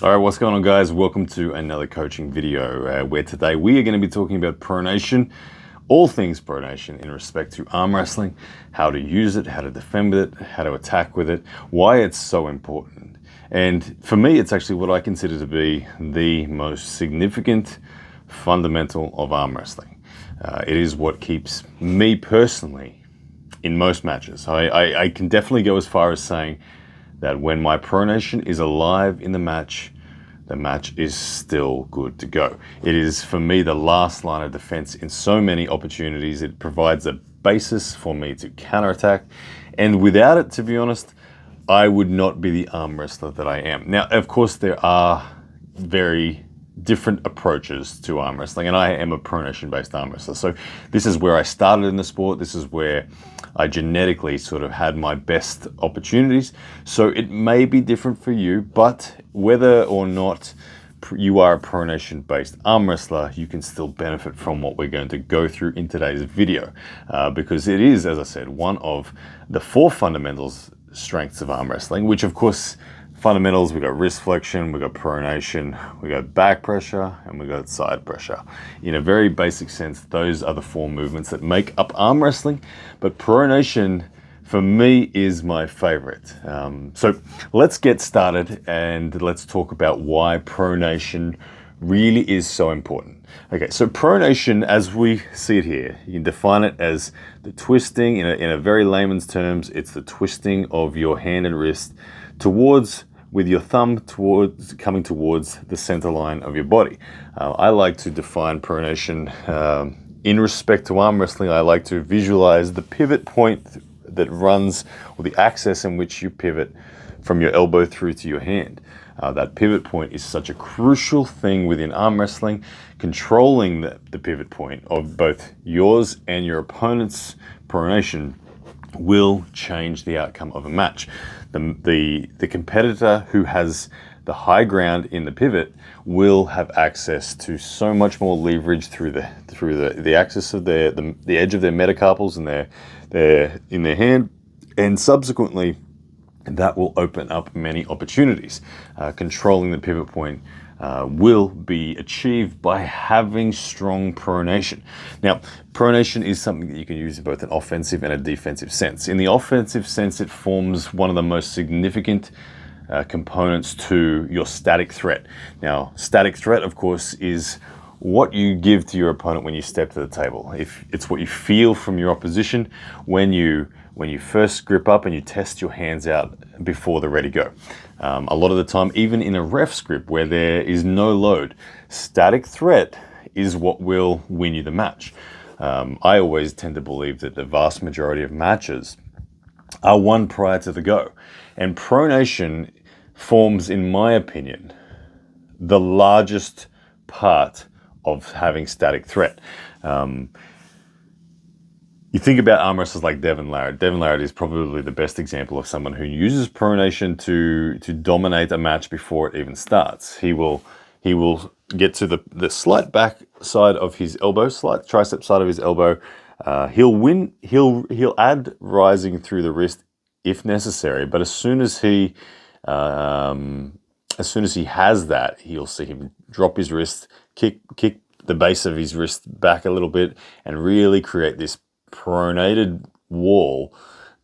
All right, what's going on, guys? Welcome to another coaching video where today we are going to be talking about pronation, all things pronation in respect to arm wrestling, how to use it, how to defend with it, how to attack with it, why it's so important. And for me, it's actually what I consider to be the most significant fundamental of arm wrestling. It is what keeps me personally in most matches. I can definitely go as far as saying that when my pronation is alive in the match is still good to go. It is, for me, the last line of defense in so many opportunities. It provides a basis for me to counterattack. And without it, to be honest, I would not be the arm wrestler that I am. Now, of course, there are very different approaches to arm wrestling, and I am a pronation-based arm wrestler. So this is where I started in the sport. This is where I genetically sort of had my best opportunities. So it may be different for you, but whether or not you are a pronation-based arm wrestler, you can still benefit from what we're going to go through in today's video, because it is, as I said, one of the four fundamentals strengths of arm wrestling, which of course fundamentals, we got wrist flexion, we got pronation, we got back pressure, and we got side pressure. In a very basic sense, those are the four movements that make up arm wrestling, but pronation for me is my favorite. So let's get started and let's talk about why pronation really is so important. Okay, so pronation, as we see it here, you can define it as the twisting, in a very layman's terms, it's the twisting of your hand and wrist with your thumb coming towards the center line of your body. I like to define pronation in respect to arm wrestling. I like to visualize the pivot point that runs, or the axis in which you pivot from your elbow through to your hand. That pivot point is such a crucial thing within arm wrestling. Controlling the pivot point of both yours and your opponent's pronation will change the outcome of a match. The competitor who has the high ground in the pivot will have access to so much more leverage through the axis of the edge of their metacarpals in their hand, and subsequently that will open up many opportunities. Controlling the pivot point will be achieved by having strong pronation. Now, pronation is something that you can use in both an offensive and a defensive sense. In the offensive sense, it forms one of the most significant components to your static threat. Now, static threat, of course, is what you give to your opponent when you step to the table. If it's what you feel from your opposition when you first grip up and you test your hands out before they're ready to go. A lot of the time, even in a ref's grip where there is no load, static threat is what will win you the match. I always tend to believe that the vast majority of matches are won prior to the go. And pronation forms, in my opinion, the largest part of having static threat. You think about arm wrestlers like Devin Larratt. Devin Larratt is probably the best example of someone who uses pronation to dominate a match before it even starts. He will get to the slight back side of his elbow, slight tricep side of his elbow. He'll add rising through the wrist if necessary, but as soon as he has that, you'll see him drop his wrist, kick the base of his wrist back a little bit, and really create this pronated wall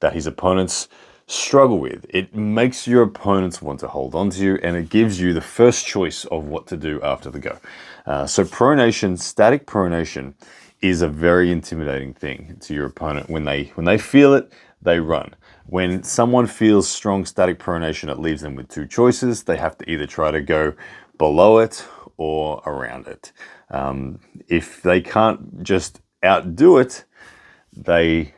that his opponents struggle with. It makes your opponents want to hold on to you, and it gives you the first choice of what to do after the go. So pronation, static pronation, is a very intimidating thing to your opponent. When they feel it, they run. When someone feels strong static pronation, it leaves them with two choices. They have to either try to go below it or around it. If they can't just outdo it, they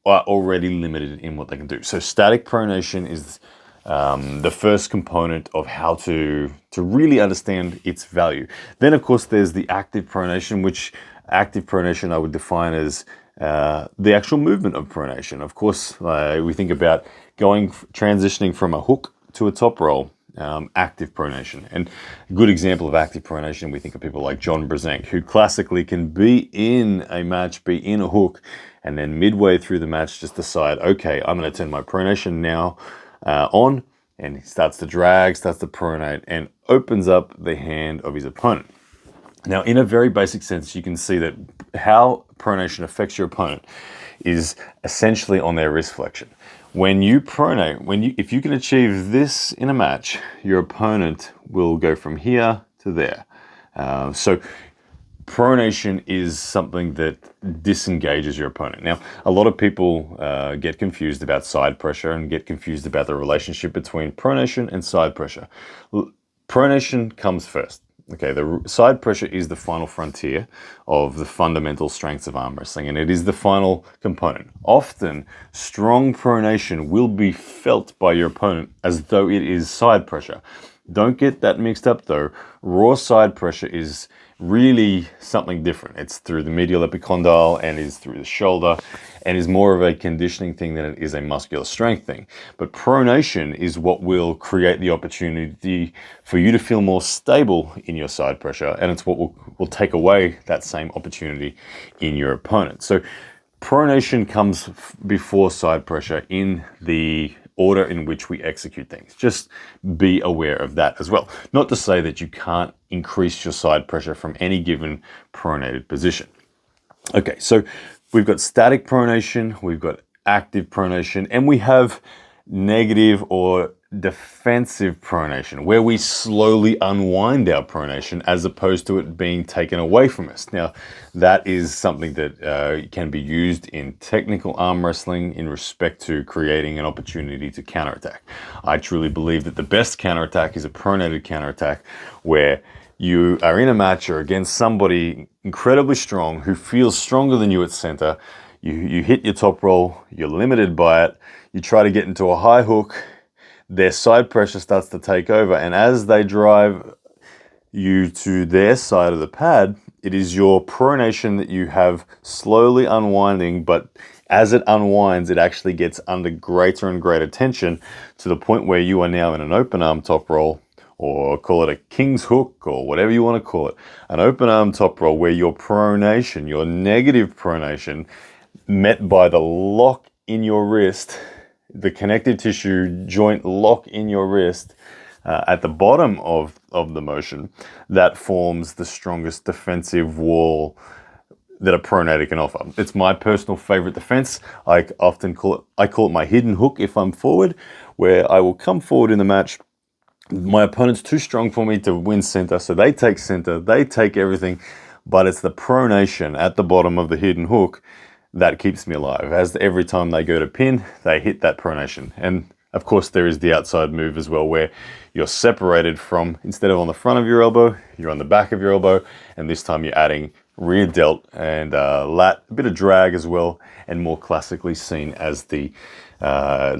are already limited in what they can do. So static pronation is the first component of how to really understand its value. Then, of course, there's the active pronation, which active pronation I would define as the actual movement of pronation. Of course, we think about transitioning from a hook to a top roll. Active pronation. And a good example of active pronation, we think of people like John Brzenk, who classically can be in a match, be in a hook, and then midway through the match just decide, okay, I'm going to turn my pronation now on, and he starts to drag, starts to pronate, and opens up the hand of his opponent. Now, in a very basic sense, you can see that how pronation affects your opponent is essentially on their wrist flexion. When you pronate, if you can achieve this in a match, your opponent will go from here to there. So pronation is something that disengages your opponent. Now, a lot of people get confused about side pressure and get confused about the relationship between pronation and side pressure. Pronation comes first. Okay, the side pressure is the final frontier of the fundamental strengths of arm wrestling, and it is the final component. Often, strong pronation will be felt by your opponent as though it is side pressure. Don't get that mixed up though. Raw side pressure is really something different. It's through the medial epicondyle and is through the shoulder and is more of a conditioning thing than it is a muscular strength thing. But pronation is what will create the opportunity for you to feel more stable in your side pressure, and it's what will take away that same opportunity in your opponent. So pronation comes before side pressure in the order in which we execute things. Just be aware of that as well. Not to say that you can't increase your side pressure from any given pronated position. Okay, so we've got static pronation, we've got active pronation, and we have negative or defensive pronation, where we slowly unwind our pronation as opposed to it being taken away from us. Now, that is something that can be used in technical arm wrestling in respect to creating an opportunity to counterattack. I truly believe that the best counterattack is a pronated counterattack, where you are in a match or against somebody incredibly strong who feels stronger than you at center. You hit your top roll, you're limited by it, you try to get into a high hook, their side pressure starts to take over, and as they drive you to their side of the pad, it is your pronation that you have slowly unwinding, but as it unwinds, it actually gets under greater and greater tension to the point where you are now in an open arm top roll, or call it a king's hook, or whatever you want to call it, an open arm top roll where your pronation, your negative pronation, met by the lock in your wrist, the connective tissue joint lock in your wrist at the bottom of the motion, that forms the strongest defensive wall that a pronator can offer. It's my personal favorite defense. I call it my hidden hook if I'm forward, where I will come forward in the match. My opponent's too strong for me to win center, so they take center, they take everything, but it's the pronation at the bottom of the hidden hook that keeps me alive. As every time they go to pin, they hit that pronation. And of course, there is the outside move as well, where you're separated from, instead of on the front of your elbow, you're on the back of your elbow, and this time you're adding rear delt and lat, a bit of drag as well, and more classically seen as the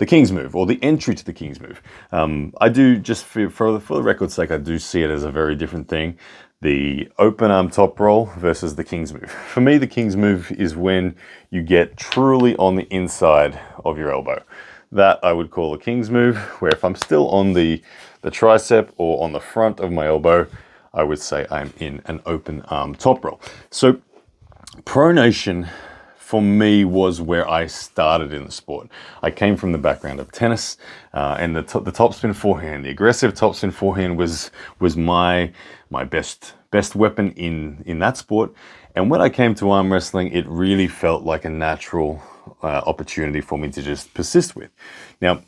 King's move, or the entry to the King's move. I do, just for the record's sake, I do see it as a very different thing. The open arm top roll versus the King's move. For me, the King's move is when you get truly on the inside of your elbow. That I would call a King's move, where if I'm still on the tricep or on the front of my elbow, I would say I'm in an open arm top roll. So pronation for me was where I started in the sport. I came from the background of tennis, and the topspin forehand, the aggressive topspin forehand was my best weapon in that sport. And when I came to arm wrestling, it really felt like a natural opportunity for me to just persist with. Now,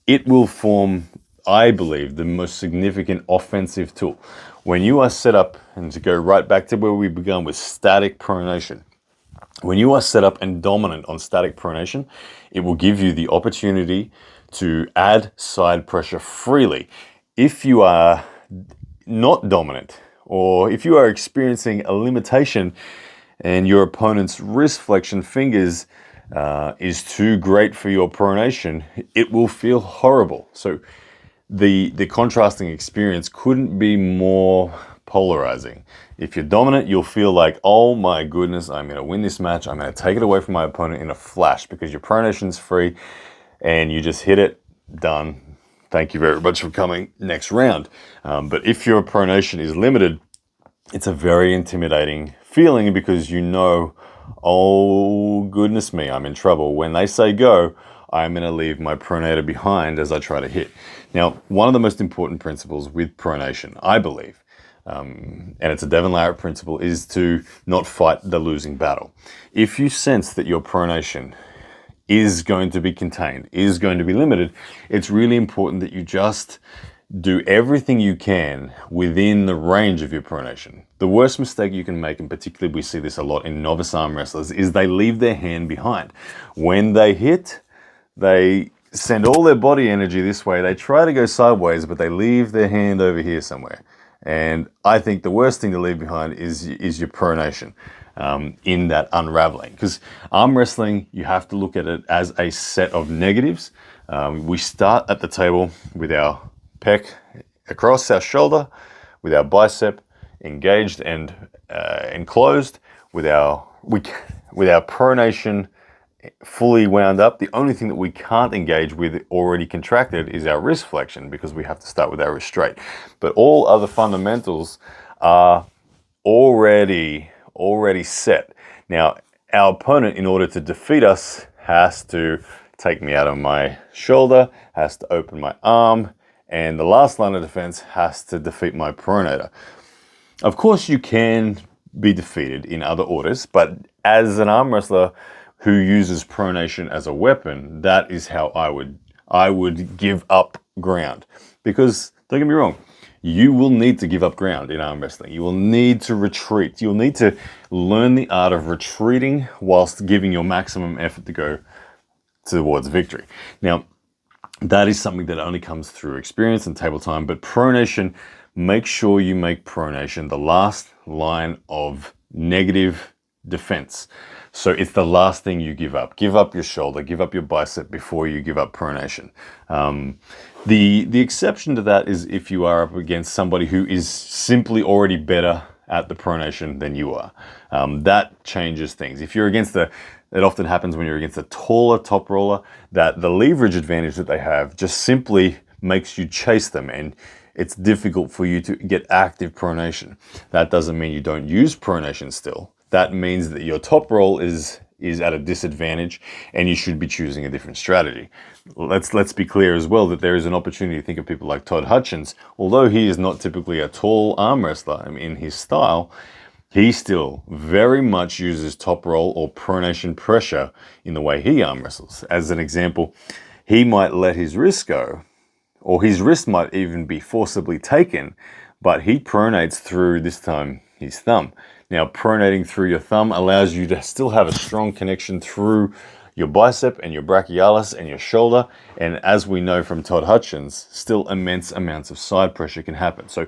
it will form, I believe, the most significant offensive tool. When you are set up, and to go right back to where we began with static pronation, when you are set up and dominant on static pronation, it will give you the opportunity to add side pressure freely. If you are not dominant, or if you are experiencing a limitation and your opponent's wrist flexion fingers is too great for your pronation, it will feel horrible. So the contrasting experience couldn't be more polarizing. If you're dominant, you'll feel like, oh my goodness, I'm going to win this match. I'm going to take it away from my opponent in a flash, because your pronation's free and you just hit it, done. Thank you very much for coming, next round. But if your pronation is limited, it's a very intimidating feeling, because you know, oh goodness me, I'm in trouble. When they say go, I'm going to leave my pronator behind as I try to hit. Now, one of the most important principles with pronation, I believe, and it's a Devon Larratt principle, is to not fight the losing battle. If you sense that your pronation is going to be contained, is going to be limited, it's really important that you just do everything you can within the range of your pronation. The worst mistake you can make, and particularly we see this a lot in novice arm wrestlers, is they leave their hand behind. When they hit, they send all their body energy this way. They try to go sideways, but they leave their hand over here somewhere. And I think the worst thing to leave behind is your pronation in that unraveling. Because arm wrestling, you have to look at it as a set of negatives. We start at the table with our pec across our shoulder, with our bicep engaged and enclosed, with our pronation fully wound up. The only thing that we can't engage with already contracted is our wrist flexion, because we have to start with our wrist straight. But all other fundamentals are already set. Now, our opponent, in order to defeat us, has to take me out of my shoulder, has to open my arm, and the last line of defense has to defeat my pronator. Of course, you can be defeated in other orders, but as an arm wrestler who uses pronation as a weapon, that is how I would give up ground. Because, don't get me wrong, you will need to give up ground in arm wrestling. You will need to retreat. You'll need to learn the art of retreating whilst giving your maximum effort to go towards victory. Now, that is something that only comes through experience and table time, but pronation, make sure you make pronation the last line of negative defense. So it's the last thing you give up. Give up your shoulder, give up your bicep before you give up pronation. The exception to that is if you are up against somebody who is simply already better at the pronation than you are. That changes things. If you're against it often happens when you're against a taller top roller, that the leverage advantage that they have just simply makes you chase them, and it's difficult for you to get active pronation. That doesn't mean you don't use pronation still. That means that your top roll is at a disadvantage, and you should be choosing a different strategy. Let's be clear as well that there is an opportunity to think of people like Todd Hutchins. Although he is not typically a tall arm wrestler in his style, he still very much uses top roll or pronation pressure in the way he arm wrestles. As an example, he might let his wrist go, or his wrist might even be forcibly taken, but he pronates through, this time, his thumb. Now, pronating through your thumb allows you to still have a strong connection through your bicep and your brachialis and your shoulder. And as we know from Todd Hutchins, still immense amounts of side pressure can happen. So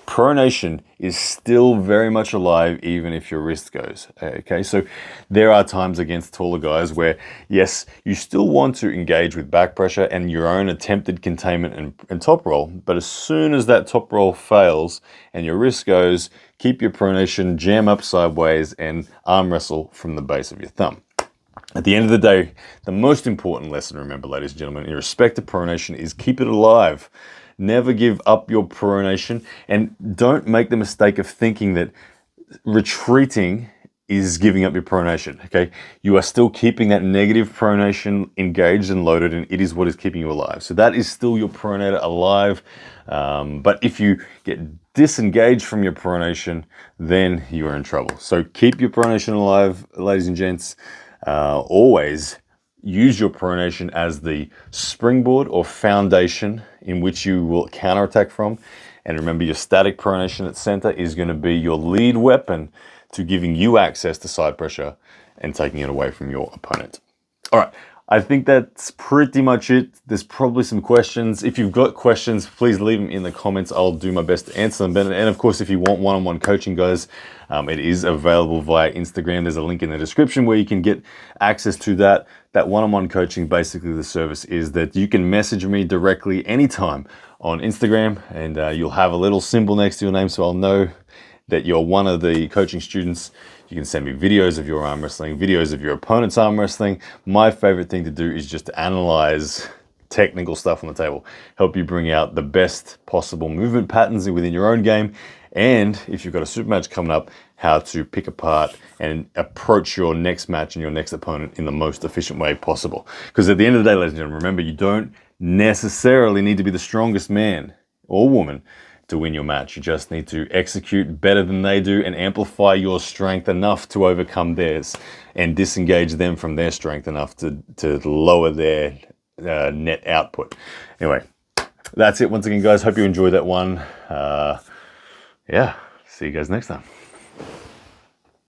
pronation is still very much alive even if your wrist goes. Okay, so there are times against taller guys where, yes, you still want to engage with back pressure and your own attempted containment and top roll. But as soon as that top roll fails and your wrist goes, keep your pronation, jam up sideways, and arm wrestle from the base of your thumb. At the end of the day, the most important lesson, remember, ladies and gentlemen, in respect to pronation is keep it alive. Never give up your pronation, and don't make the mistake of thinking that retreating is giving up your pronation, okay? You are still keeping that negative pronation engaged and loaded, and it is what is keeping you alive. So that is still your pronator alive. But if you get disengaged from your pronation, then you are in trouble. So keep your pronation alive, ladies and gents. Always use your pronation as the springboard or foundation in which you will counterattack from. And remember, your static pronation at center is going to be your lead weapon to giving you access to side pressure and taking it away from your opponent. All right. I think that's pretty much it. There's probably some questions. If you've got questions, please leave them in the comments. I'll do my best to answer them. And of course, if you want one-on-one coaching, guys, it is available via Instagram. There's a link in the description where you can get access to that. That one-on-one coaching, basically the service is that you can message me directly anytime on Instagram, and you'll have a little symbol next to your name so I'll know that you're one of the coaching students. You can send me videos of your arm wrestling, videos of your opponent's arm wrestling. My favorite thing to do is just to analyze technical stuff on the table, help you bring out the best possible movement patterns within your own game, And if you've got a super match coming up, how to pick apart and approach your next match and your next opponent in the most efficient way possible. Because at the end of the day, ladies and gentlemen, remember, you don't necessarily need to be the strongest man or woman to win your match. You just need to execute better than they do and amplify your strength enough to overcome theirs and disengage them from their strength enough to lower their net output. Anyway, that's it once again, guys. Hope you enjoyed that one. Yeah, see you guys next time.